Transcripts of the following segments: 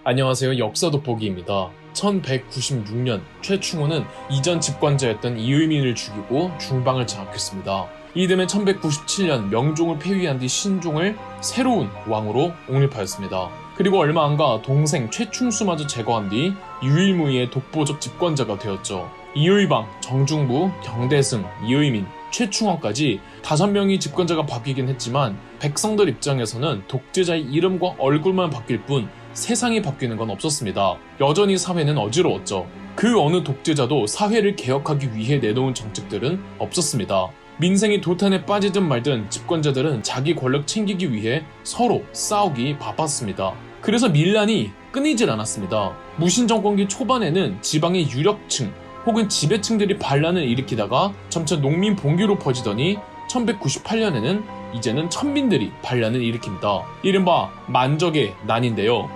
안녕하세요. 역사 돋보기입니다. 1196년 최충원은 이전 집권자였던 이의민을 죽이고 중방을 장악했습니다. 이듬해 1197년 명종을 폐위한 뒤 신종을 새로운 왕으로 옹립하였습니다. 그리고 얼마 안가 동생 최충수마저 제거한 뒤 유일무이의 독보적 집권자가 되었죠. 이의방, 정중부, 경대승, 이의민, 최충원까지 5명이 집권자가 바뀌긴 했지만 백성들 입장에서는 독재자의 이름과 얼굴만 바뀔 뿐 세상이 바뀌는 건 없었습니다. 여전히 사회는 어지러웠죠. 그 어느 독재자도 사회를 개혁하기 위해 내놓은 정책들은 없었습니다. 민생이 도탄에 빠지든 말든 집권자들은 자기 권력 챙기기 위해 서로 싸우기 바빴습니다. 그래서 밀란이 끊이질 않았습니다. 무신정권기 초반에는 지방의 유력층 혹은 지배층들이 반란을 일으키다가 점차 농민 봉기로 퍼지더니 1198년에는 이제는 천민들이 반란을 일으킵니다. 이른바 만적의 난인데요.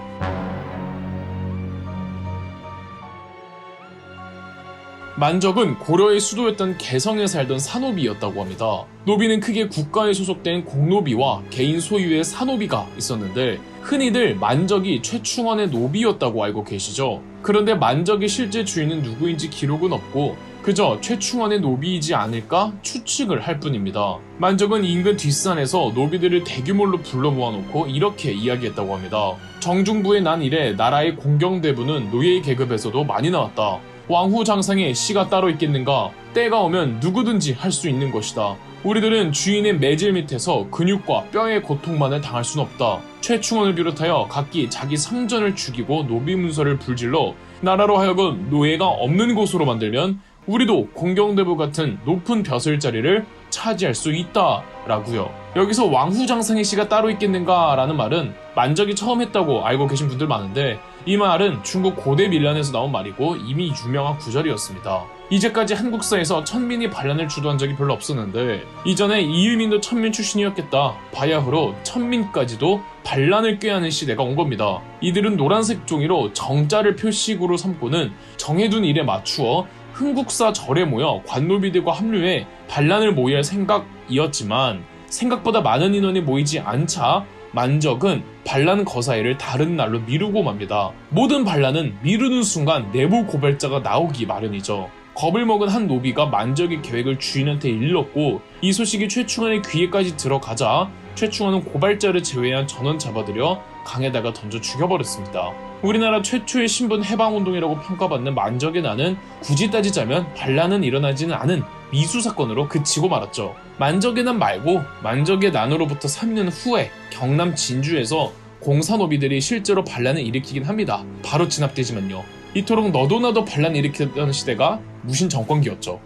만적은 고려의 수도였던 개성에 살던 산노비였다고 합니다. 노비는 크게 국가에 소속된 공노비와 개인 소유의 산노비가 있었는데 흔히들 만적이 최충원의 노비였다고 알고 계시죠? 그런데 만적의 실제 주인은 누구인지 기록은 없고 그저 최충원의 노비이지 않을까 추측을 할 뿐입니다. 만적은 인근 뒷산에서 노비들을 대규모로 불러 모아놓고 이렇게 이야기했다고 합니다. 정중부에 난 이래 나라의 공경대부는 노예 계급에서도 많이 나왔다. 왕후장상에 씨가 따로 있겠는가? 때가 오면 누구든지 할 수 있는 것이다. 우리들은 주인의 매질 밑에서 근육과 뼈의 고통만을 당할 순 없다. 최충원을 비롯하여 각기 자기 상전을 죽이고 노비문서를 불질러 나라로 하여금 노예가 없는 곳으로 만들면 우리도 공경대부 같은 높은 벼슬자리를 차지할 수 있다 라고요. 여기서 왕후장상의 씨가 따로 있겠는가 라는 말은 만적이 처음 했다고 알고 계신 분들 많은데 이 말은 중국 고대 밀란에서 나온 말이고 이미 유명한 구절이었습니다. 이제까지 한국사에서 천민이 반란을 주도한 적이 별로 없었는데 이전에 이의민도 천민 출신이었겠다. 바야흐로 천민까지도 반란을 꾀하는 시대가 온 겁니다. 이들은 노란색 종이로 정자를 표식으로 삼고는 정해둔 일에 맞추어 흥국사 절에 모여 관노비들과 합류해 반란을 모의할 생각이었지만 생각보다 많은 인원이 모이지 않자 만적은 반란 거사회를 다른 날로 미루고 맙니다. 모든 반란은 미루는 순간 내부 고발자가 나오기 마련이죠. 겁을 먹은 한 노비가 만적의 계획을 주인한테 일렀고 이 소식이 최충원의 귀에까지 들어가자 최충원은 고발자를 제외한 전원 잡아들여 강에다가 던져 죽여버렸습니다. 우리나라 최초의 신분 해방운동이라고 평가받는 만적의 난은 굳이 따지자면 반란은 일어나지는 않은 미수사건으로 그치고 말았죠. 만적의 난 말고 만적의 난으로부터 3년 후에 경남 진주에서 공사노비들이 실제로 반란을 일으키긴 합니다. 바로 진압되지만요. 이토록 너도 나도 반란 일으키던 시대가 무신정권기였죠.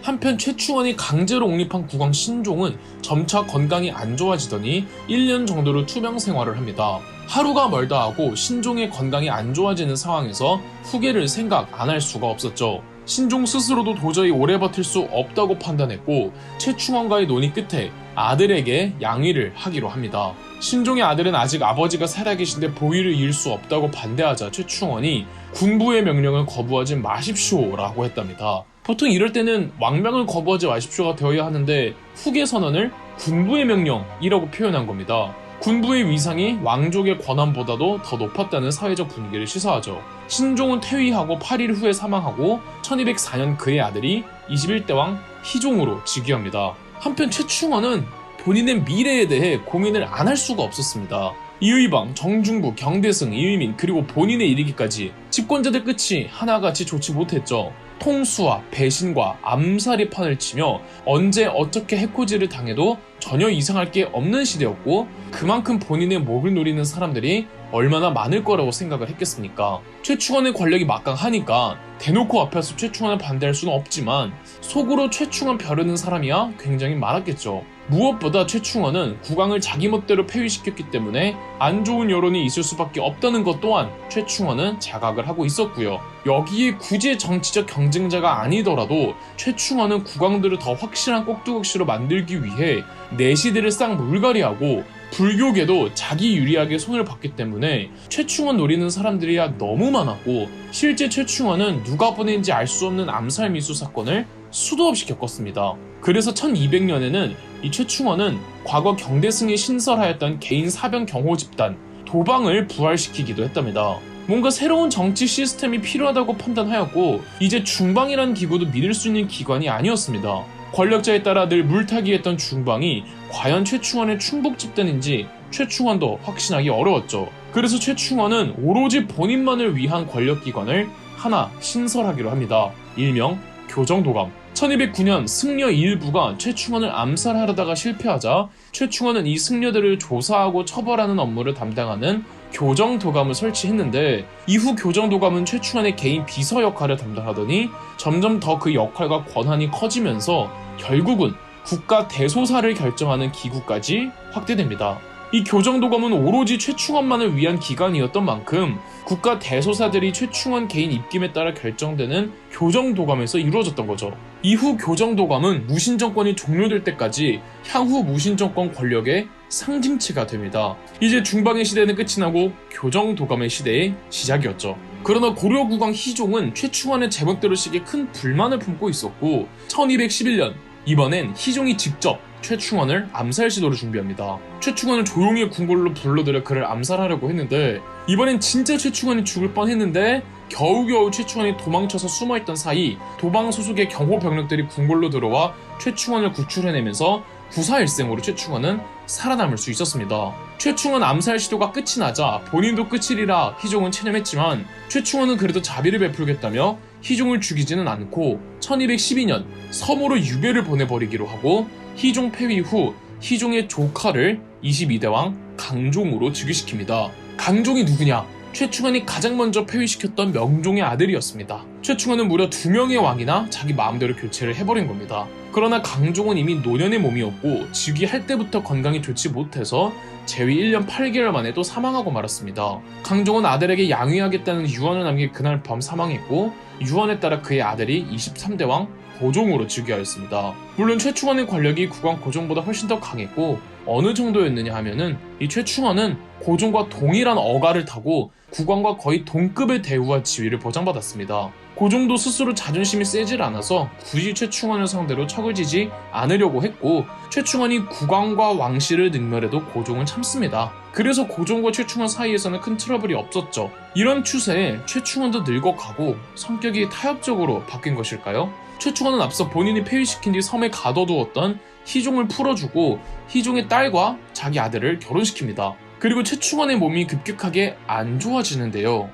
한편 최충원이 강제로 옹립한 국왕 신종은 점차 건강이 안 좋아지더니 1년 정도로 투병 생활을 합니다. 하루가 멀다 하고 신종의 건강이 안 좋아지는 상황에서 후계를 생각 안 할 수가 없었죠. 신종 스스로도 도저히 오래 버틸 수 없다고 판단했고 최충원과의 논의 끝에 아들에게 양위를 하기로 합니다. 신종의 아들은 아직 아버지가 살아계신데 보위를 이을 수 없다고 반대하자 최충원이 군부의 명령을 거부하지 마십시오 라고 했답니다. 보통 이럴 때는 왕명을 거부하지 마십시오가 되어야 하는데 후계 선언을 군부의 명령이라고 표현한 겁니다. 군부의 위상이 왕족의 권한보다도 더 높았다는 사회적 분위기를 시사하죠. 신종은 퇴위하고 8일 후에 사망하고 1204년 그의 아들이 21대 왕 희종으로 즉위합니다. 한편 최충원은 본인의 미래에 대해 고민을 안 할 수가 없었습니다. 이의방, 정중부, 경대승, 이의민 그리고 본인의 이르기까지 집권자들 끝이 하나같이 좋지 못했죠. 통수와 배신과 암살의 판을 치며 언제 어떻게 해코지를 당해도 전혀 이상할 게 없는 시대였고 그만큼 본인의 목을 노리는 사람들이 얼마나 많을 거라고 생각을 했겠습니까? 최충원의 권력이 막강하니까 대놓고 앞에서 최충원을 반대할 수는 없지만 속으로 최충원 벼르는 사람이야 굉장히 많았겠죠. 무엇보다 최충원은 국왕을 자기 멋대로 폐위시켰기 때문에 안 좋은 여론이 있을 수밖에 없다는 것 또한 최충원은 자각을 하고 있었고요. 여기에 굳이 정치적 경쟁자가 아니더라도 최충원은 국왕들을 더 확실한 꼭두각시로 만들기 위해 내시들을 싹 물갈이하고 불교계도 자기 유리하게 손을 봤기 때문에 최충원 노리는 사람들이야 너무 많았고 실제 최충원은 누가 보낸지 알 수 없는 암살 미수 사건을 수도 없이 겪었습니다. 그래서 1200년에는 이 최충원은 과거 경대승이 신설하였던 개인 사병 경호 집단 도방을 부활시키기도 했답니다. 뭔가 새로운 정치 시스템이 필요하다고 판단하였고 이제 중방이라는 기구도 믿을 수 있는 기관이 아니었습니다. 권력자에 따라 늘 물타기했던 중방이 과연 최충원의 충북 집단인지 최충원도 확신하기 어려웠죠. 그래서 최충원은 오로지 본인만을 위한 권력기관을 하나 신설하기로 합니다. 일명 교정도감. 1209년 승려 일부가 최충원을 암살하려다가 실패하자 최충원은 이 승려들을 조사하고 처벌하는 업무를 담당하는 교정도감을 설치했는데 이후 교정도감은 최충원의 개인 비서 역할을 담당하더니 점점 더 그 역할과 권한이 커지면서 결국은 국가 대소사를 결정하는 기구까지 확대됩니다. 이 교정도감은 오로지 최충원만을 위한 기관이었던 만큼 국가 대소사들이 최충원 개인 입김에 따라 결정되는 교정도감에서 이루어졌던 거죠. 이후 교정도감은 무신정권이 종료될 때까지 향후 무신정권 권력의 상징체가 됩니다. 이제 중방의 시대는 끝이 나고 교정도감의 시대의 시작이었죠. 그러나 고려국왕 희종은 최충원의 제멋대로식에 큰 불만을 품고 있었고 1211년 이번엔 희종이 직접 최충원을 암살 시도를 준비합니다. 최충원을 조용히 궁궐로 불러들여 그를 암살하려고 했는데 이번엔 진짜 최충원이 죽을 뻔했는데 겨우겨우 최충원이 도망쳐서 숨어있던 사이 도방 소속의 경호 병력들이 궁궐로 들어와 최충원을 구출해내면서 구사일생으로 최충원은 살아남을 수 있었습니다. 최충원 암살 시도가 끝이 나자 본인도 끝이리라 희종은 체념했지만 최충원은 그래도 자비를 베풀겠다며 희종을 죽이지는 않고 1212년 섬으로 유배를 보내버리기로 하고 희종 폐위 후 희종의 조카를 22대 왕 강종으로 즉위시킵니다. 강종이 누구냐? 최충원이 가장 먼저 폐위시켰던 명종의 아들이었습니다. 최충원은 무려 2명의 왕이나 자기 마음대로 교체를 해버린 겁니다. 그러나 강종은 이미 노년의 몸이었고 즉위할 때부터 건강이 좋지 못해서 재위 1년 8개월 만에 또 사망하고 말았습니다. 강종은 아들에게 양위하겠다는 유언을 남긴 그날 밤 사망했고 유언에 따라 그의 아들이 23대 왕 고종으로 즉위하였습니다. 물론 최충원의 권력이 국왕 고종보다 훨씬 더 강했고 어느 정도였느냐 하면은 이 최충원은 고종과 동일한 어가를 타고 국왕과 거의 동급의 대우와 지위를 보장받았습니다. 고종도 스스로 자존심이 세질 않아서 굳이 최충원을 상대로 척을 지지 않으려고 했고 최충원이 국왕과 왕실을 능멸해도 고종은 참습니다. 그래서 고종과 최충원 사이에서는 큰 트러블이 없었죠. 이런 추세에 최충원도 늙어가고 성격이 타협적으로 바뀐 것일까요? 최충원은 앞서 본인이 폐위시킨 뒤 섬에 가둬두었던 희종을 풀어주고 희종의 딸과 자기 아들을 결혼시킵니다. 그리고 최충원의 몸이 급격하게 안 좋아지는데요.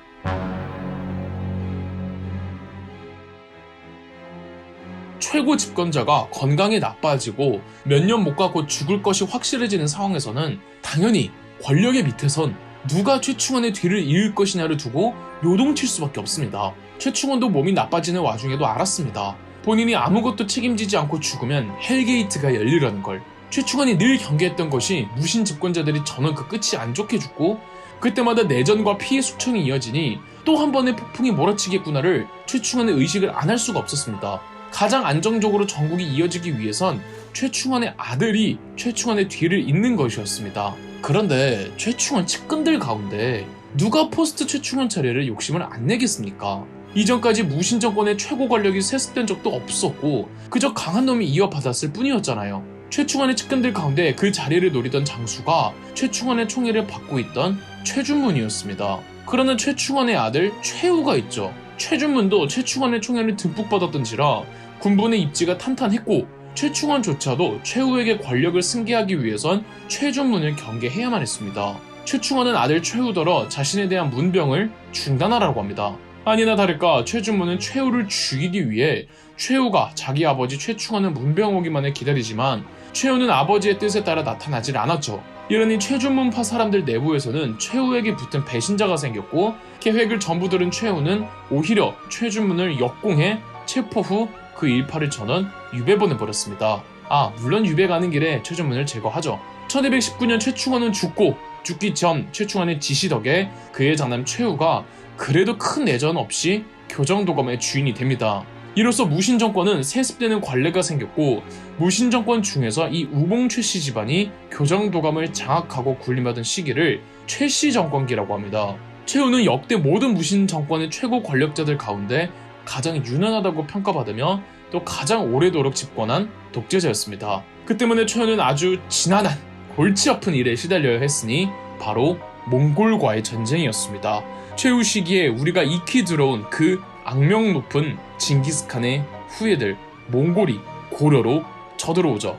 최고 집권자가 건강이 나빠지고 몇 년 못 가 곧 죽을 것이 확실해지는 상황에서는 당연히 권력의 밑에선 누가 최충원의 뒤를 이을 것이냐를 두고 요동칠 수밖에 없습니다. 최충원도 몸이 나빠지는 와중에도 알았습니다. 본인이 아무것도 책임지지 않고 죽으면 헬게이트가 열리라는 걸. 최충원이 늘 경계했던 것이 무신 집권자들이 전원 그 끝이 안 좋게 죽고 그때마다 내전과 피해 숙청이 이어지니 또 한 번의 폭풍이 몰아치겠구나를 최충원의 의식을 안 할 수가 없었습니다. 가장 안정적으로 전국이 이어지기 위해선 최충원의 아들이 최충원의 뒤를 잇는 것이었습니다. 그런데 최충원 측근들 가운데 누가 포스트 최충원 차례를 욕심을 안 내겠습니까? 이전까지 무신 정권의 최고 권력이 세습된 적도 없었고 그저 강한 놈이 이어받았을 뿐이었잖아요. 최충원의 측근들 가운데 그 자리를 노리던 장수가 최충원의 총애를 받고 있던 최준문이었습니다. 그러나 최충원의 아들 최우가 있죠. 최준문도 최충원의 총애를 듬뿍 받았던지라 군부의 입지가 탄탄했고 최충원조차도 최우에게 권력을 승계하기 위해선 최준문을 경계해야만 했습니다. 최충원은 아들 최우더러 자신에 대한 문병을 중단하라고 합니다. 아니나 다를까 최준문은 최우를 죽이기 위해 최우가 자기 아버지 최충원의 문병 오기만을 기다리지만 최우는 아버지의 뜻에 따라 나타나질 않았죠. 이러니 최준문파 사람들 내부에서는 최우에게 붙은 배신자가 생겼고 계획을 전부 들은 최우는 오히려 최준문을 역공해 체포 후 그 일파를 전원 유배 보내버렸습니다. 물론 유배 가는 길에 최준문을 제거하죠. 1219년 최충원은 죽기 전 최충원의 지시 덕에 그의 장남 최우가 그래도 큰 내전 없이 교정도감의 주인이 됩니다. 이로써 무신정권은 세습되는 관례가 생겼고 무신정권 중에서 이 우봉 최씨 집안이 교정도감을 장악하고 군림하던 시기를 최씨 정권기라고 합니다. 최우는 역대 모든 무신정권의 최고 권력자들 가운데 가장 유능하다고 평가받으며 또 가장 오래도록 집권한 독재자였습니다. 그 때문에 최후는 아주 지난한 골치 아픈 일에 시달려야 했으니 바로 몽골과의 전쟁이었습니다. 최후 시기에 우리가 익히 들어온 그 악명 높은 징기스칸의 후예들 몽골이 고려로 쳐들어오죠.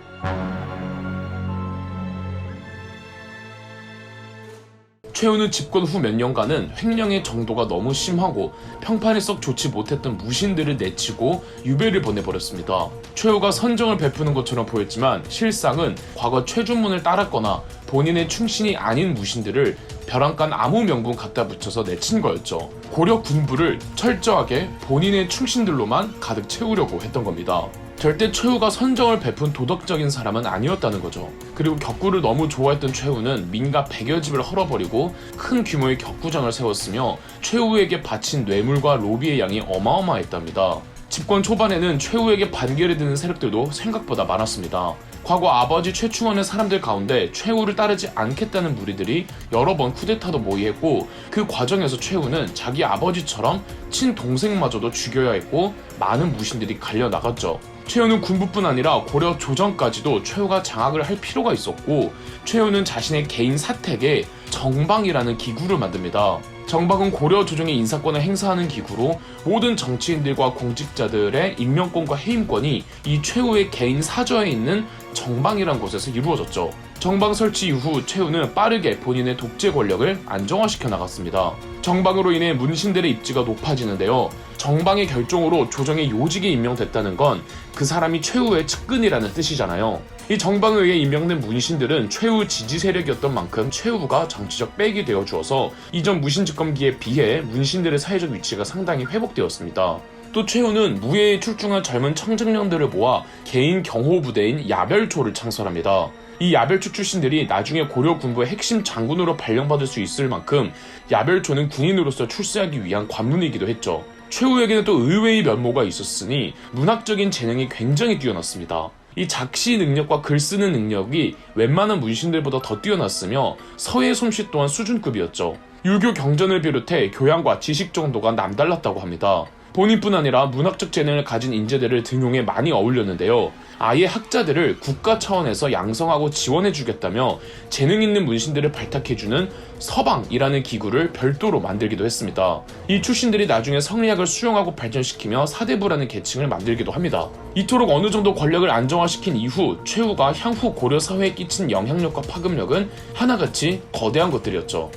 최후는 집권 후 몇 년간은 횡령의 정도가 너무 심하고 평판이 썩 좋지 못했던 무신들을 내치고 유배를 보내버렸습니다. 최후가 선정을 베푸는 것처럼 보였지만 실상은 과거 최준문을 따랐거나 본인의 충신이 아닌 무신들을 벼랑간 아무 명분 갖다 붙여서 내친 거였죠. 고려 군부를 철저하게 본인의 충신들로만 가득 채우려고 했던 겁니다. 절대 최후가 선정을 베푼 도덕적인 사람은 아니었다는 거죠. 그리고 격구를 너무 좋아했던 최후는 민가 100여 집을 헐어버리고 큰 규모의 격구장을 세웠으며 최후에게 바친 뇌물과 로비의 양이 어마어마했답니다. 집권 초반에는 최후에게 반기를 드는 세력들도 생각보다 많았습니다. 과거 아버지 최충원의 사람들 가운데 최후를 따르지 않겠다는 무리들이 여러 번 쿠데타도 모의했고 그 과정에서 최후는 자기 아버지처럼 친동생마저도 죽여야 했고 많은 무신들이 갈려나갔죠. 최후는 군부뿐 아니라 고려 조정까지도 최후가 장악을 할 필요가 있었고 최후는 자신의 개인 사택에 정방이라는 기구를 만듭니다. 정방은 고려 조정의 인사권을 행사하는 기구로 모든 정치인들과 공직자들의 임명권과 해임권이 이 최후의 개인 사저에 있는 정방이란 곳에서 이루어졌죠. 정방 설치 이후 최후는 빠르게 본인의 독재 권력을 안정화시켜 나갔습니다. 정방으로 인해 문신들의 입지가 높아지는데요. 정방의 결정으로 조정의 요직에 임명됐다는 건 그 사람이 최후의 측근이라는 뜻이잖아요. 이 정방에 의해 임명된 문신들은 최후 지지 세력이었던 만큼 최후가 정치적 백이 되어 주어서 이전 무신 집권기에 비해 문신들의 사회적 위치가 상당히 회복되었습니다. 또 최후는 무예에 출중한 젊은 청정년들을 모아 개인 경호부대인 야별초를 창설합니다. 이 야별초 출신들이 나중에 고려 군부의 핵심 장군으로 발령받을 수 있을 만큼 야별초는 군인으로서 출세하기 위한 관문이기도 했죠. 최후에게는 또 의외의 면모가 있었으니 문학적인 재능이 굉장히 뛰어났습니다. 이 작시 능력과 글 쓰는 능력이 웬만한 문신들보다 더 뛰어났으며 서예 솜씨 또한 수준급이었죠. 유교 경전을 비롯해 교양과 지식 정도가 남달랐다고 합니다. 본인뿐 아니라 문학적 재능을 가진 인재들을 등용해 많이 어울렸는데요. 아예 학자들을 국가 차원에서 양성하고 지원해주겠다며 재능 있는 문신들을 발탁해주는 서방이라는 기구를 별도로 만들기도 했습니다. 이 출신들이 나중에 성리학을 수용하고 발전시키며 사대부라는 계층을 만들기도 합니다. 이토록 어느 정도 권력을 안정화시킨 이후 최후가 향후 고려 사회에 끼친 영향력과 파급력은 하나같이 거대한 것들이었죠.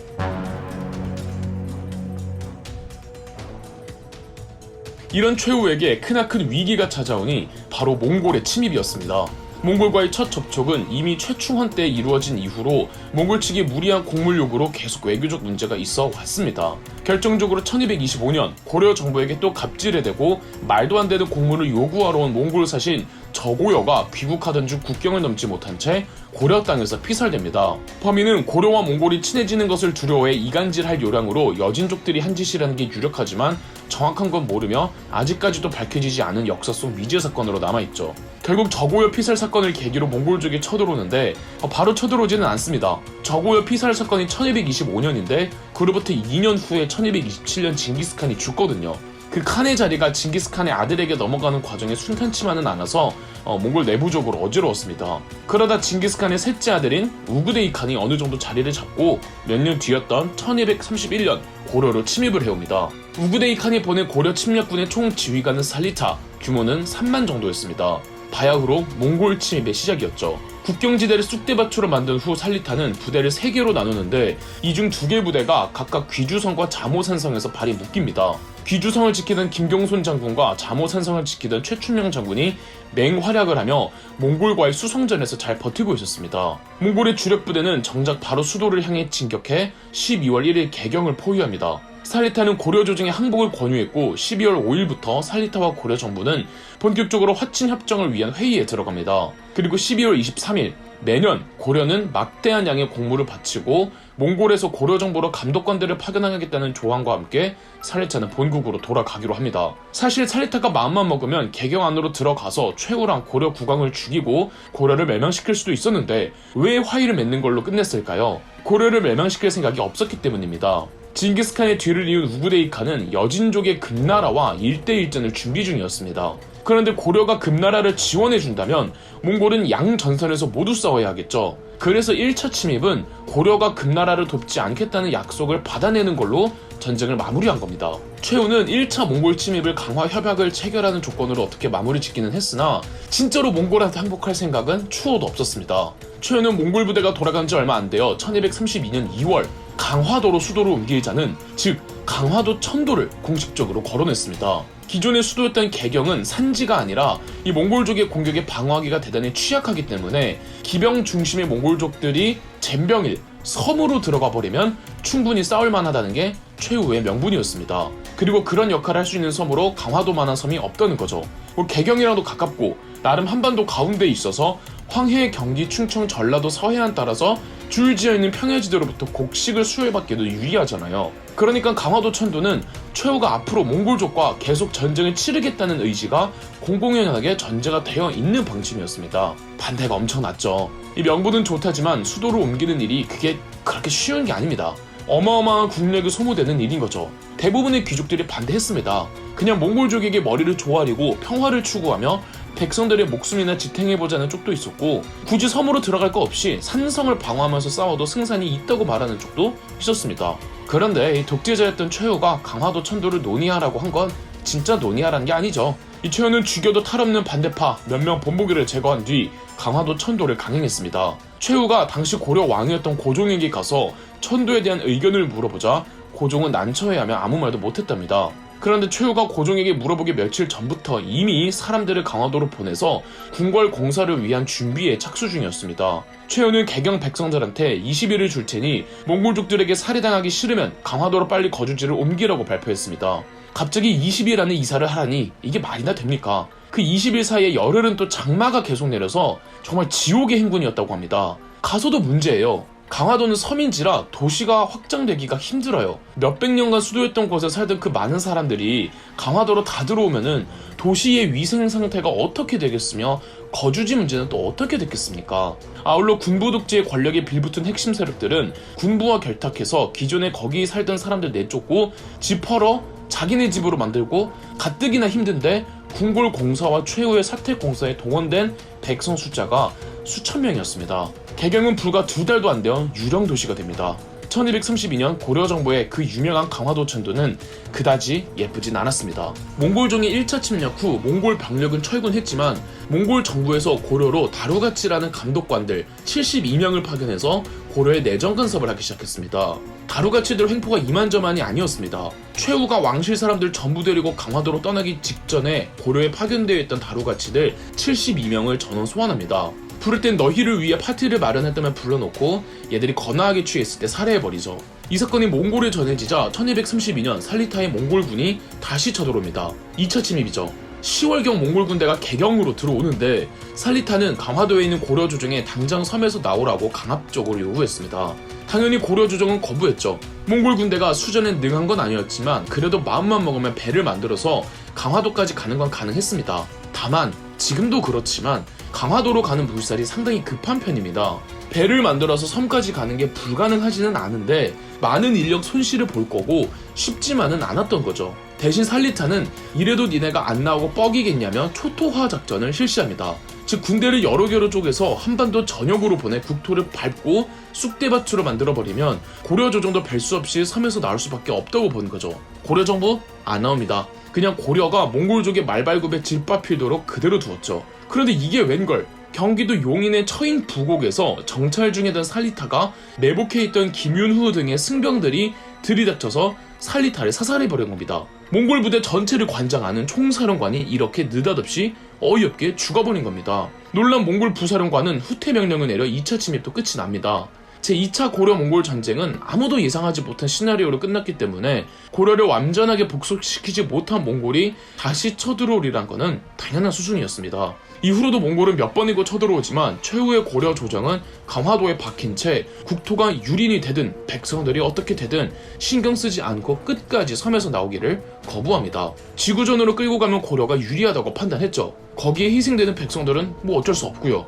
이런 최후에게 크나큰 위기가 찾아오니 바로 몽골의 침입이었습니다. 몽골과의 첫 접촉은 이미 최충헌 때 이루어진 이후로 몽골 측이 무리한 곡물 요구로 계속 외교적 문제가 있어 왔습니다. 결정적으로 1225년 고려 정부에게 또 갑질을 대고 말도 안 되는 곡물을 요구하러 온 몽골 사신 저고여가 귀국하던 중 국경을 넘지 못한 채 고려 땅에서 피살됩니다. 범인은 고려와 몽골이 친해지는 것을 두려워해 이간질할 요량으로 여진족들이 한 짓이라는 게 유력하지만 정확한 건 모르며 아직까지도 밝혀지지 않은 역사 속 미제 사건으로 남아있죠. 결국 저고여 피살 사건을 계기로 몽골족이 쳐들어오는데 바로 쳐들어오지는 않습니다. 저고여 피살 사건이 1225년인데 그로부터 2년 후에 1227년 징기스칸이 죽거든요. 그 칸의 자리가 징기스칸의 아들에게 넘어가는 과정에 순탄치만은 않아서 몽골 내부적으로 어지러웠습니다. 그러다 징기스칸의 셋째 아들인 우그데이 칸이 어느 정도 자리를 잡고 몇 년 뒤였던 1231년 고려로 침입을 해옵니다. 우그데이 칸이 보낸 고려 침략군의 총 지휘관은 살리타, 규모는 3만 정도였습니다. 바야흐로 몽골 침입의 시작이었죠. 국경지대를 쑥대밭으로 만든 후 살리타는 부대를 3개로 나누는데 이 중 2개 부대가 각각 귀주성과 자모산성에서 발이 묶입니다. 귀주성을 지키던 김경손 장군과 자모산성을 지키던 최춘명 장군이 맹활약을 하며 몽골과의 수성전에서 잘 버티고 있었습니다. 몽골의 주력 부대는 정작 바로 수도를 향해 진격해 12월 1일 개경을 포위합니다. 살리타는 고려 조정에 항복을 권유했고 12월 5일부터 살리타와 고려 정부는 본격적으로 화친 협정을 위한 회의에 들어갑니다. 그리고 12월 23일 매년 고려는 막대한 양의 공물을 바치고 몽골에서 고려 정부로 감독관들을 파견하겠다는 조항과 함께 살리타는 본국으로 돌아가기로 합니다. 사실 살리타가 마음만 먹으면 개경 안으로 들어가서 최후랑 고려 국왕을 죽이고 고려를 멸망시킬 수도 있었는데 왜 화의를 맺는 걸로 끝냈을까요? 고려를 멸망시킬 생각이 없었기 때문입니다. 징기스칸의 뒤를 이은 우그데이 칸은 여진족의 금나라와 1대1전을 준비 중이었습니다. 그런데 고려가 금나라를 지원해준다면 몽골은 양 전선에서 모두 싸워야 하겠죠. 그래서 1차 침입은 고려가 금나라를 돕지 않겠다는 약속을 받아내는 걸로 전쟁을 마무리한 겁니다. 최후는 1차 몽골 침입을 강화 협약을 체결하는 조건으로 어떻게 마무리 짓기는 했으나 진짜로 몽골한테 항복할 생각은 추호도 없었습니다. 최후는 몽골 부대가 돌아간 지 얼마 안 되어 1232년 2월 강화도로 수도를 옮기자는, 즉 강화도 천도를 공식적으로 거론했습니다. 기존의 수도였던 개경은 산지가 아니라 이 몽골족의 공격에 방어하기가 대단히 취약하기 때문에 기병 중심의 몽골족들이 젬병일 섬으로 들어가 버리면 충분히 싸울 만하다는 게 최후의 명분이었습니다. 그리고 그런 역할을 할 수 있는 섬으로 강화도만한 섬이 없다는 거죠. 개경이랑도 가깝고 나름 한반도 가운데에 있어서 황해, 경기, 충청, 전라도, 서해안 따라서 줄지어 있는 평야지대로부터 곡식을 수혈받기도 유리하잖아요. 그러니까 강화도 천도는 최후가 앞으로 몽골족과 계속 전쟁을 치르겠다는 의지가 공공연하게 전제가 되어 있는 방침이었습니다. 반대가 엄청났죠. 이 명분은 좋다지만 수도를 옮기는 일이 그게 그렇게 쉬운 게 아닙니다. 어마어마한 국력이 소모되는 일인 거죠. 대부분의 귀족들이 반대했습니다. 그냥 몽골족에게 머리를 조아리고 평화를 추구하며 백성들의 목숨이나 지탱해보자는 쪽도 있었고, 굳이 섬으로 들어갈 거 없이 산성을 방어하면서 싸워도 승산이 있다고 말하는 쪽도 있었습니다. 그런데 이 독재자였던 최후가 강화도 천도를 논의하라고 한 건 진짜 논의하라는 게 아니죠. 이 최후는 죽여도 탈없는 반대파 몇 명 본보기를 제거한 뒤 강화도 천도를 강행했습니다. 최후가 당시 고려 왕이었던 고종에게 가서 천도에 대한 의견을 물어보자 고종은 난처해하며 아무 말도 못했답니다. 그런데 최후가 고종에게 물어보기 며칠 전부터 이미 사람들을 강화도로 보내서 궁궐 공사를 위한 준비에 착수 중이었습니다. 최후는 개경 백성들한테 20일을 줄 테니 몽골족들에게 살해당하기 싫으면 강화도로 빨리 거주지를 옮기라고 발표했습니다. 갑자기 20일 안에 이사를 하라니 이게 말이나 됩니까? 그 20일 사이에 열흘은 또 장마가 계속 내려서 정말 지옥의 행군이었다고 합니다. 가서도 문제예요. 강화도는 섬인지라 도시가 확장되기가 힘들어요. 몇백 년간 수도였던 곳에 살던 그 많은 사람들이 강화도로 다 들어오면은 도시의 위생 상태가 어떻게 되겠으며 거주지 문제는 또 어떻게 됐겠습니까? 아울러 군부 독재의 권력에 빌붙은 핵심 세력들은 군부와 결탁해서 기존에 거기 살던 사람들 내쫓고 집 헐어 자기네 집으로 만들고 가뜩이나 힘든데 궁궐 공사와 최후의 사택 공사에 동원된 백성 숫자가 수천 명이었습니다. 개경은 불과 2달도 안 되어 유령 도시가 됩니다. 1232년 고려 정부의 그 유명한 강화도 천도는 그다지 예쁘진 않았습니다. 몽골종의 1차 침략 후 몽골 병력은 철군했지만 몽골 정부에서 고려로 다루가치라는 감독관들 72명을 파견해서 고려의 내정 간섭을 하기 시작했습니다. 다루가치들 횡포가 이만저만이 아니었습니다. 최후가 왕실 사람들 전부 데리고 강화도로 떠나기 직전에 고려에 파견되어 있던 다루가치들 72명을 전원 소환합니다. 부를 땐 너희를 위해 파티를 마련했다면 불러놓고 얘들이 거나하게 취했을 때 살해해버리죠. 이 사건이 몽골에 전해지자 1232년 살리타의 몽골군이 다시 쳐들어옵니다. 2차 침입이죠. 10월경 몽골 군대가 개경으로 들어오는데 살리타는 강화도에 있는 고려 조정에 당장 섬에서 나오라고 강압적으로 요구했습니다. 당연히 고려 조정은 거부했죠. 몽골 군대가 수전에 능한 건 아니었지만 그래도 마음만 먹으면 배를 만들어서 강화도까지 가는 건 가능했습니다. 다만 지금도 그렇지만 강화도로 가는 물살이 상당히 급한 편입니다. 배를 만들어서 섬까지 가는 게 불가능하지는 않은데 많은 인력 손실을 볼 거고 쉽지만은 않았던 거죠. 대신 살리타는 이래도 니네가 안 나오고 뻑이겠냐며 초토화 작전을 실시합니다. 즉 군대를 여러 개로 쪼개서 한반도 전역으로 보내 국토를 밟고 쑥대밭으로 만들어버리면 고려 조정도 별 수 없이 섬에서 나올 수밖에 없다고 본 거죠. 고려 정부 안 나옵니다. 그냥 고려가 몽골족의 말발굽에 질밥필도록 그대로 두었죠. 그런데 이게 웬걸? 경기도 용인의 처인 부곡에서 정찰 중이던 살리타가 매복해 있던 김윤후 등의 승병들이 들이닥쳐서 살리타를 사살해버린 겁니다. 몽골 부대 전체를 관장하는 총사령관이 이렇게 느닷없이 어이없게 죽어버린 겁니다. 놀란 몽골 부사령관은 후퇴 명령을 내려 2차 침입도 끝이 납니다. 제2차 고려-몽골 전쟁은 아무도 예상하지 못한 시나리오로 끝났기 때문에 고려를 완전하게 복속시키지 못한 몽골이 다시 쳐들어오리란 거는 당연한 수준이었습니다. 이후로도 몽골은 몇 번이고 쳐들어오지만 최후의 고려 조정은 강화도에 박힌 채 국토가 유린이 되든 백성들이 어떻게 되든 신경 쓰지 않고 끝까지 섬에서 나오기를 거부합니다. 지구전으로 끌고 가면 고려가 유리하다고 판단했죠. 거기에 희생되는 백성들은 뭐 어쩔 수 없고요.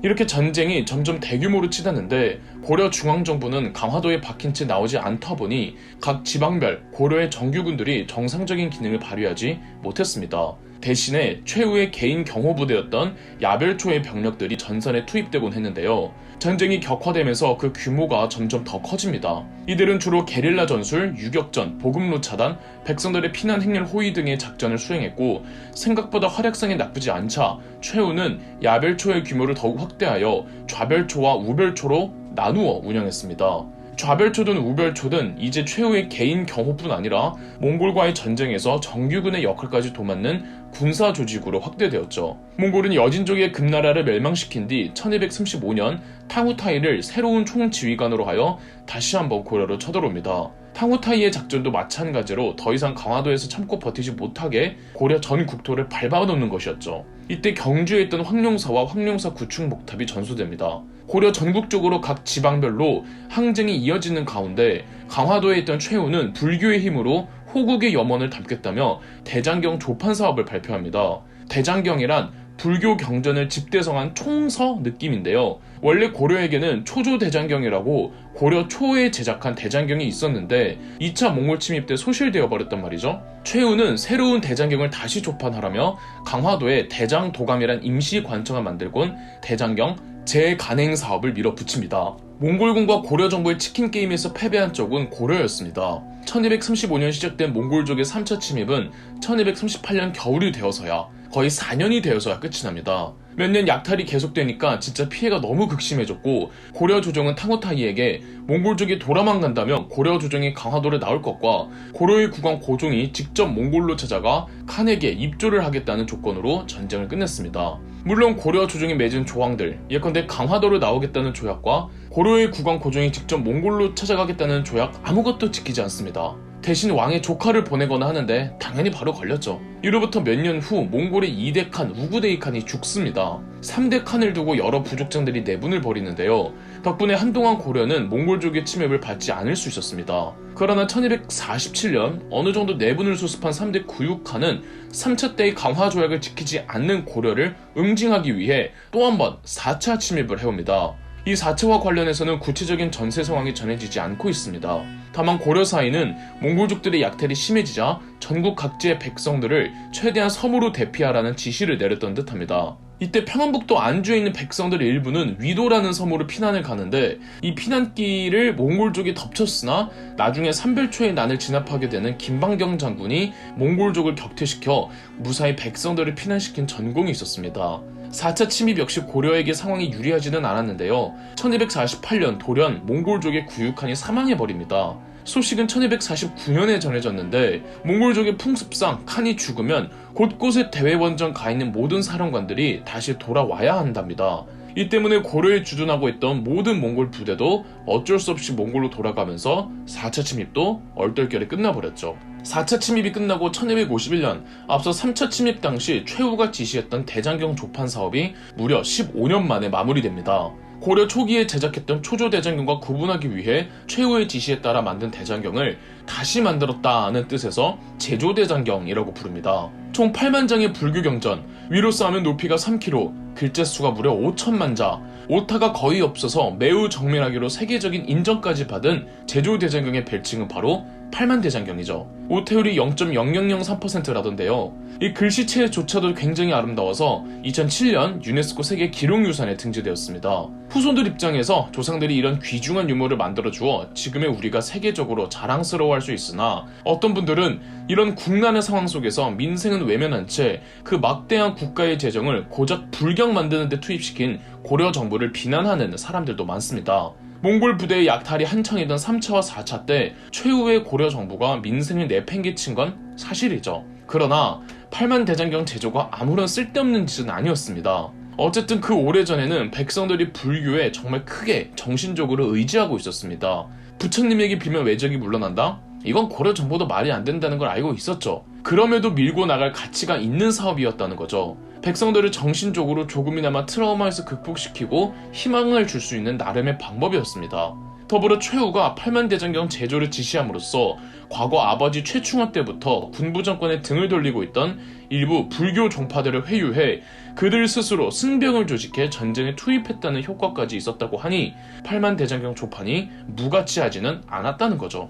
이렇게 전쟁이 점점 대규모로 치닫는데 고려 중앙정부는 강화도에 박힌 채 나오지 않다 보니 각 지방별 고려의 정규군들이 정상적인 기능을 발휘하지 못했습니다. 대신에 최후의 개인 경호부대였던 야별초의 병력들이 전선에 투입되곤 했는데요. 전쟁이 격화되면서 그 규모가 점점 더 커집니다. 이들은 주로 게릴라 전술, 유격전, 보급로 차단, 백성들의 피난 행렬 호위 등의 작전을 수행했고 생각보다 활약상이 나쁘지 않자 최후는 야별초의 규모를 더욱 확대하여 좌별초와 우별초로 나누어 운영했습니다. 좌별초든 우별초든 이제 최후의 개인 경호뿐 아니라 몽골과의 전쟁에서 정규군의 역할까지 도맡는 군사 조직으로 확대되었죠. 몽골은 여진족의 금나라를 멸망시킨 뒤 1235년 탕후타이를 새로운 총지휘관으로 하여 다시 한번 고려로 쳐들어옵니다. 탕후타이의 작전도 마찬가지로 더 이상 강화도에서 참고 버티지 못하게 고려 전 국토를 밟아놓는 것이었죠. 이때 경주에 있던 황룡사와 황룡사 구축 목탑이 전소됩니다. 고려 전국적으로 각 지방별로 항쟁이 이어지는 가운데 강화도에 있던 최후는 불교의 힘으로 호국의 염원을 담겠다며 대장경 조판 사업을 발표합니다. 대장경이란 불교 경전을 집대성한 총서 느낌인데요. 원래 고려에게는 초조대장경이라고 고려 초에 제작한 대장경이 있었는데 2차 몽골 침입 때 소실되어 버렸단 말이죠. 최후는 새로운 대장경을 다시 조판하라며 강화도에 대장도감이란 임시 관청을 만들곤 대장경 재간행 사업을 밀어붙입니다. 몽골군과 고려 정부의 치킨 게임에서 패배한 쪽은 고려였습니다. 1235년 시작된 몽골족의 3차 침입은 1238년 겨울이 되어서야 거의 4년이 되어서야 끝이 납니다. 몇 년 약탈이 계속되니까 진짜 피해가 너무 극심해졌고 고려 조정은 탕후타이에게 몽골족이 돌아만 간다면 고려 조정이 강화도를 나올 것과 고려의 국왕 고종이 직접 몽골로 찾아가 칸에게 입조를 하겠다는 조건으로 전쟁을 끝냈습니다. 물론 고려 조정이 맺은 조항들, 예컨대 강화도를 나오겠다는 조약과 고려의 국왕 고종이 직접 몽골로 찾아가겠다는 조약 아무것도 지키지 않습니다. 대신 왕의 조카를 보내거나 하는데 당연히 바로 걸렸죠. 이로부터 몇 년 후 몽골의 2대 칸 우구데이 칸이 죽습니다. 3대 칸을 두고 여러 부족장들이 내분을 벌이는데요. 덕분에 한동안 고려는 몽골족의 침입을 받지 않을 수 있었습니다. 그러나 1247년 어느 정도 내분을 수습한 3대 구육칸은 3차 때의 강화 조약을 지키지 않는 고려를 응징하기 위해 또 한 번 4차 침입을 해옵니다. 이 4차와 관련해서는 구체적인 전세 상황이 전해지지 않고 있습니다. 다만 고려 사이는 몽골족들의 약탈이 심해지자 전국 각지의 백성들을 최대한 섬으로 대피하라는 지시를 내렸던 듯합니다. 이때 평안북도 안주에 있는 백성들의 일부는 위도라는 섬으로 피난을 가는데 이 피난길을 몽골족이 덮쳤으나 나중에 삼별초의 난을 진압하게 되는 김방경 장군이 몽골족을 격퇴시켜 무사히 백성들을 피난시킨 전공이 있었습니다. 4차 침입 역시 고려에게 상황이 유리하지는 않았는데요. 1248년 돌연 몽골족의 구육칸이 사망해버립니다. 소식은 1249년에 전해졌는데 몽골족의 풍습상 칸이 죽으면 곳곳에 대외원전 가 있는 모든 사령관들이 다시 돌아와야 한답니다. 이 때문에 고려에 주둔하고 있던 모든 몽골 부대도 어쩔 수 없이 몽골로 돌아가면서 4차 침입도 얼떨결에 끝나버렸죠. 4차 침입이 끝나고 1251년 앞서 3차 침입 당시 최후가 지시했던 대장경 조판 사업이 무려 15년 만에 마무리됩니다. 고려 초기에 제작했던 초조대장경과 구분하기 위해 최후의 지시에 따라 만든 대장경을 다시 만들었다는 뜻에서 제조대장경이라고 부릅니다. 총 8만 장의 불교 경전, 위로 쌓으면 높이가 3km, 글자 수가 무려 5천만 자, 오타가 거의 없어서 매우 정밀하기로 세계적인 인정까지 받은 제조대장경의 별칭은 바로 8만 대장경이죠. 오태율이 0.0003%라던데요. 이 글씨체조차도 굉장히 아름다워서 2007년 유네스코 세계 기록유산에 등재되었습니다. 후손들 입장에서 조상들이 이런 귀중한 유물을 만들어주어 지금의 우리가 세계적으로 자랑스러워할 수 있으나 어떤 분들은 이런 국난의 상황 속에서 민생은 외면한 채 그 막대한 국가의 재정을 고작 불경 만드는 데 투입시킨 고려 정부를 비난하는 사람들도 많습니다. 몽골 부대의 약탈이 한창이던 3차와 4차 때 최후의 고려 정부가 민생을 내팽개친 건 사실이죠. 그러나 8만 대장경 제조가 아무런 쓸데없는 짓은 아니었습니다. 어쨌든 그 오래전에는 백성들이 불교에 정말 크게 정신적으로 의지하고 있었습니다. 부처님에게 빌면 외적이 물러난다? 이건 고려 정부도 말이 안 된다는 걸 알고 있었죠. 그럼에도 밀고 나갈 가치가 있는 사업이었다는 거죠. 백성들을 정신적으로 조금이나마 트라우마에서 극복시키고 희망을 줄 수 있는 나름의 방법이었습니다. 더불어 최후가 팔만대장경 제조를 지시함으로써 과거 아버지 최충원 때부터 군부 정권에 등을 돌리고 있던 일부 불교 종파들을 회유해 그들 스스로 승병을 조직해 전쟁에 투입했다는 효과까지 있었다고 하니 팔만대장경 조판이 무가치하지는 않았다는 거죠.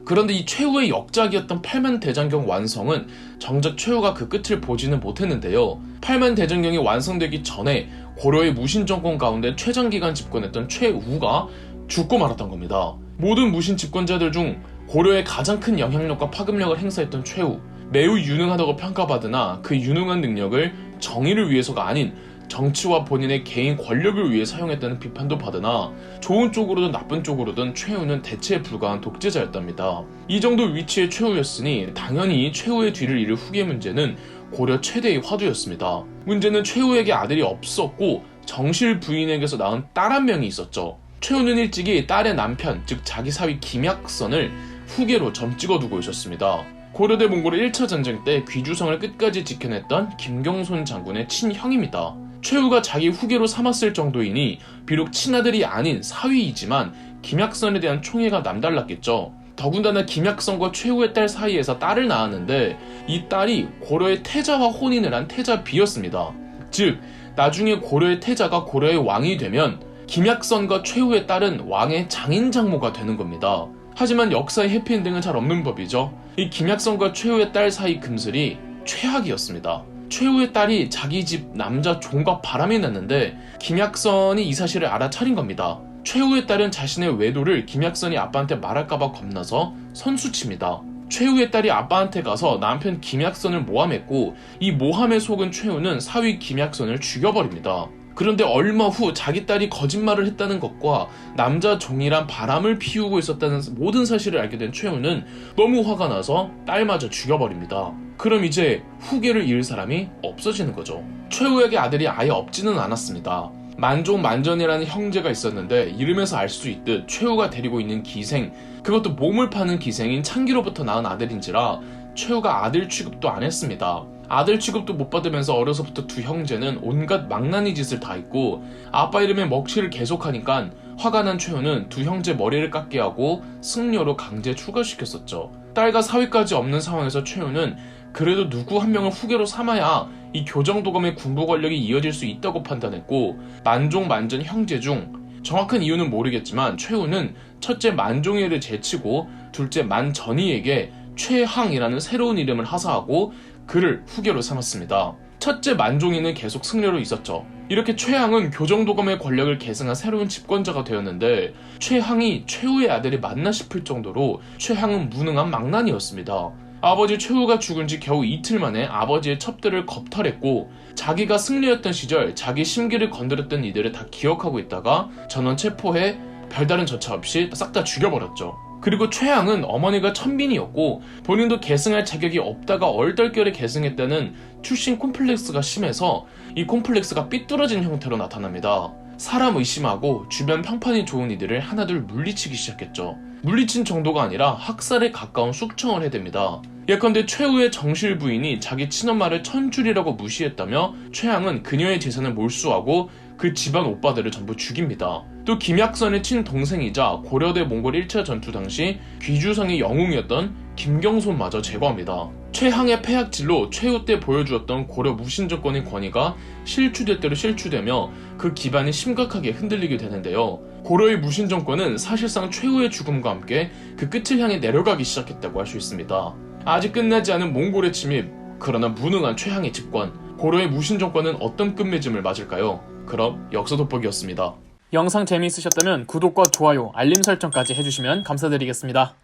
그런데 이 최후의 역작이었던 팔만대장경 완성은 정작 최후가 그 끝을 보지는 못했는데요. 팔만대장경이 완성되기 전에 고려의 무신정권 가운데 최장기간 집권했던 최우가 죽고 말았던 겁니다. 모든 무신 집권자들 중 고려의 가장 큰 영향력과 파급력을 행사했던 최우, 매우 유능하다고 평가받으나 그 유능한 능력을 정의를 위해서가 아닌 정치와 본인의 개인 권력을 위해 사용했다는 비판도 받으나 좋은 쪽으로든 나쁜 쪽으로든 최후는 대체에 불과한 독재자였답니다. 이 정도 위치의 최후였으니 당연히 최후의 뒤를 이을 후계 문제는 고려 최대의 화두였습니다. 문제는 최후에게 아들이 없었고 정실 부인에게서 낳은 딸 한 명이 있었죠. 최후는 일찍이 딸의 남편, 즉 자기 사위 김약선을 후계로 점 찍어두고 있었습니다. 고려대 몽골의 1차 전쟁 때 귀주성을 끝까지 지켜냈던 김경손 장군의 친형입니다. 최후가 자기 후계로 삼았을 정도이니 비록 친아들이 아닌 사위이지만 김약선에 대한 총애가 남달랐겠죠. 더군다나 김약선과 최후의 딸 사이에서 딸을 낳았는데 이 딸이 고려의 태자와 혼인을 한 태자비였습니다. 즉 나중에 고려의 태자가 고려의 왕이 되면 김약선과 최후의 딸은 왕의 장인장모가 되는 겁니다. 하지만 역사의 해피엔딩은 잘 없는 법이죠. 이 김약선과 최후의 딸 사이 금슬이 최악이었습니다. 최후의 딸이 자기 집 남자 종과 바람이 났는데 김약선이 이 사실을 알아차린 겁니다. 최후의 딸은 자신의 외도를 김약선이 아빠한테 말할까봐 겁나서 선수칩니다. 최후의 딸이 아빠한테 가서 남편 김약선을 모함했고 이 모함에 속은 최후는 사위 김약선을 죽여버립니다. 그런데 얼마 후 자기 딸이 거짓말을 했다는 것과 남자 종이란 바람을 피우고 있었다는 모든 사실을 알게 된 최후는 너무 화가 나서 딸마저 죽여버립니다. 그럼 이제 후계를 이을 사람이 없어지는 거죠. 최후에게 아들이 아예 없지는 않았습니다. 만종 만전이라는 형제가 있었는데 이름에서 알 수 있듯 최후가 데리고 있는 기생, 그것도 몸을 파는 기생인 창기로부터 낳은 아들인지라 최후가 아들 취급도 안 했습니다. 아들 취급도 못 받으면서 어려서부터 두 형제는 온갖 망나니 짓을 다 했고 아빠 이름에 먹칠을 계속하니까 화가 난 최후는 두 형제 머리를 깎게 하고 승려로 강제 출가시켰었죠. 딸과 사위까지 없는 상황에서 최후는 그래도 누구 한 명을 후계로 삼아야 이 교정도검의 군부 권력이 이어질 수 있다고 판단했고 만종 만전 형제 중 정확한 이유는 모르겠지만 최후는 첫째 만종이를 제치고 둘째 만전이에게 최항이라는 새로운 이름을 하사하고 그를 후계로 삼았습니다. 첫째 만종이는 계속 승려로 있었죠. 이렇게 최항은 교정도검의 권력을 계승한 새로운 집권자가 되었는데 최항이 최후의 아들이 맞나 싶을 정도로 최항은 무능한 망난이었습니다. 아버지 최후가 죽은 지 겨우 이틀 만에 아버지의 첩들을 겁탈했고 자기가 승려였던 시절 자기 심기를 건드렸던 이들을 다 기억하고 있다가 전원 체포해 별다른 절차 없이 싹 다 죽여버렸죠. 그리고 최항은 어머니가 천빈이었고 본인도 계승할 자격이 없다가 얼떨결에 계승했다는 출신 콤플렉스가 심해서 이 콤플렉스가 삐뚤어진 형태로 나타납니다. 사람 의심하고 주변 평판이 좋은 이들을 하나둘 물리치기 시작했죠. 물리친 정도가 아니라 학살에 가까운 숙청을 해댑니다. 예컨대 최후의 정실 부인이 자기 친엄마를 천줄이라고 무시했다며 최항은 그녀의 재산을 몰수하고 그 집안 오빠들을 전부 죽입니다. 또 김약선의 친동생이자 고려대 몽골 1차 전투 당시 귀주성의 영웅이었던 김경손마저 제거합니다. 최항의 패악질로 최후 때 보여주었던 고려 무신정권의 권위가 실추될 대로 실추되며 그 기반이 심각하게 흔들리게 되는데요. 고려의 무신정권은 사실상 최후의 죽음과 함께 그 끝을 향해 내려가기 시작했다고 할 수 있습니다. 아직 끝나지 않은 몽골의 침입, 그러나 무능한 최항의 집권, 고려의 무신정권은 어떤 끝맺음을 맞을까요? 그럼 역사 돋보기였습니다. 영상 재미있으셨다면 구독과 좋아요, 알림 설정까지 해주시면 감사드리겠습니다.